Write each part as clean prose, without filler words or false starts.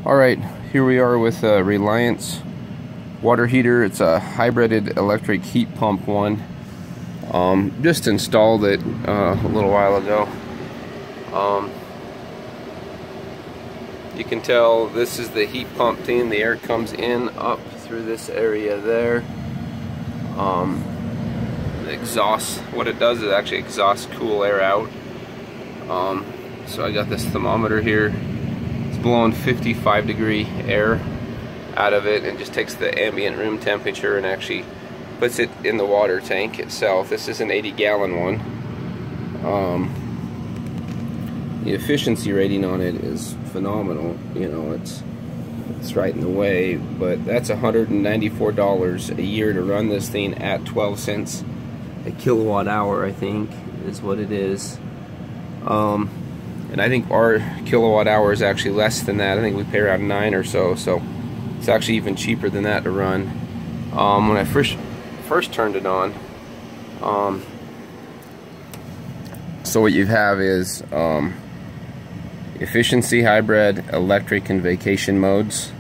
Alright, here we are with a Reliance water heater. It's a hybrided electric heat pump one. Just installed it a little while ago. You can tell this is the heat pump thing. The air comes in up through this area there. The exhaust, what it does is actually exhausts cool air out. So I got this thermometer here. It's blowing 55-degree air out of it and just takes the ambient room temperature and actually puts it in the water tank itself. This is an 80-gallon one. The efficiency rating on it is phenomenal. You know, it's right in the way, but that's $194 a year to run this thing at 12 cents a kilowatt hour, I think is what it is. And I think our kilowatt hour is actually less than that. I think we pay around 9 or so, so it's actually even cheaper than that to run. When I first turned it on, so what you have is efficiency, hybrid, electric, and vacation modes.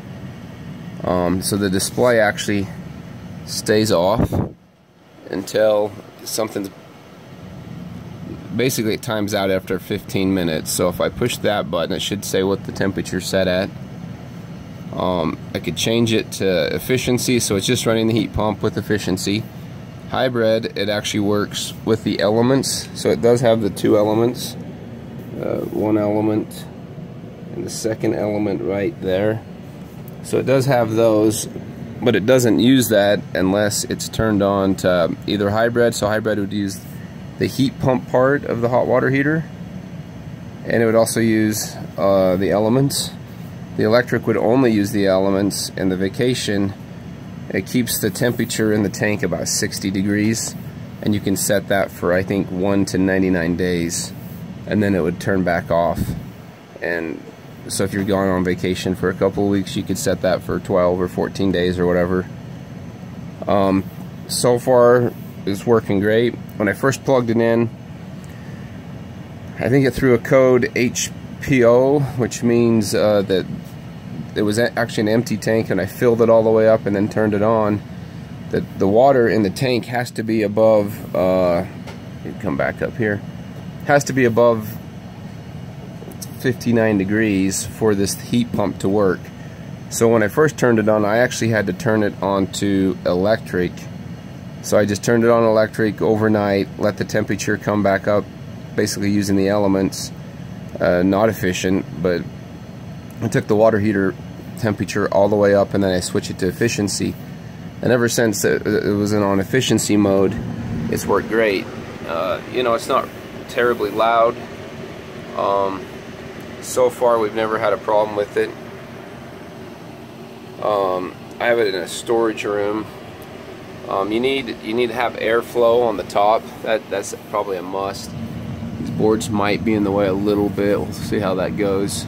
So the display actually stays off until something's basically, it times out after 15 minutes. So if I push that button, it should say what the temperature's set at. I could change it to efficiency, so it's just running the heat pump with efficiency. Hybrid, it actually works with the elements, so it does have the two elements, one element and the second element right there. So it does have those, but it doesn't use that unless it's turned on to either hybrid. So hybrid would use the heat pump part of the hot water heater, and it would also use the elements. The electric would only use the elements, and the vacation, it keeps the temperature in the tank about 60 degrees, and you can set that for, I think, 1 to 99 days, and then it would turn back off. And so if you're going on vacation for a couple of weeks, you could set that for 12 or 14 days or whatever. So far it's working great. When I first plugged it in, I think it threw a code HPO, which means that it was actually an empty tank, and I filled it all the way up and then turned it on. That the water in the tank has to be above, come back up here, has to be above 59 degrees for this heat pump to work. So when I first turned it on, I actually had to turn it on to electric. So I just turned it on electric overnight, let the temperature come back up, basically using the elements. Not efficient, but I took the water heater temperature all the way up, and then I switched it to efficiency. And ever since it was on efficiency mode, it's worked great. You know, it's not terribly loud. So far, we've never had a problem with it. I have it in a storage room. You need to have airflow on the top. That's probably a must. These boards might be in the way a little bit. We'll see how that goes.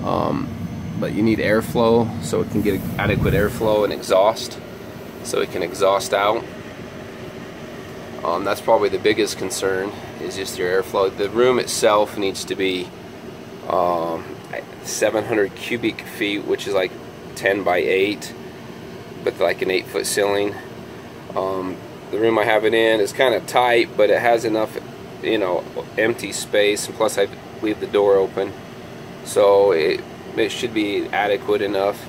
But you need airflow so it can get adequate airflow and exhaust, so it can exhaust out. That's probably the biggest concern, is just your airflow. The room itself needs to be 700 cubic feet, which is like 10 by 8, but like an 8-foot ceiling. The room I have it in is kind of tight, but it has enough, you know, empty space, and plus I leave the door open, so it should be adequate enough.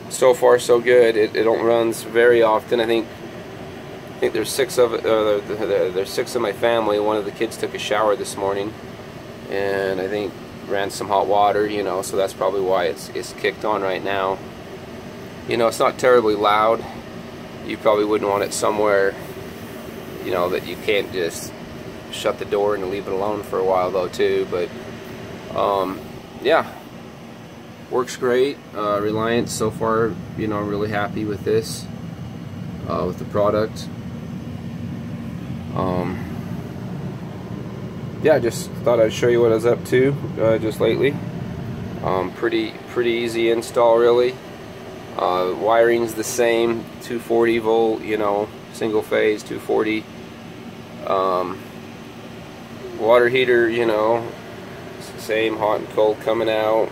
So far so good. It don't runs very often. I think there's 6 of it. There's 6 of my family. One of the kids took a shower this morning, and I think ran some hot water, you know, so that's probably why it's kicked on right now. You know, it's not terribly loud. You probably wouldn't want it somewhere, you know, that you can't just shut the door and leave it alone for a while though too. But yeah, works great. Reliance so far, you know, I'm really happy with this, with the product. Yeah, just thought I'd show you what I was up to just lately. Pretty easy install, really. Wiring's the same, 240 volt, you know, single phase 240. Water heater, you know, same, hot and cold coming out.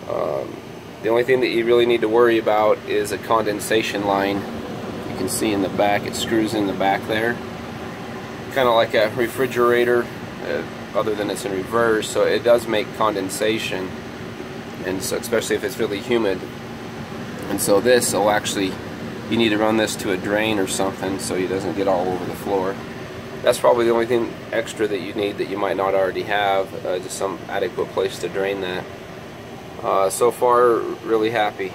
The only thing that you really need to worry about is a condensation line. You can see in the back, it screws in the back there. Kind of like a refrigerator, other than it's in reverse, so it does make condensation, and so especially if it's really humid. And so this will actually, you need to run this to a drain or something so it doesn't get all over the floor. That's probably the only thing extra that you need that you might not already have, just some adequate place to drain that. So far, really happy.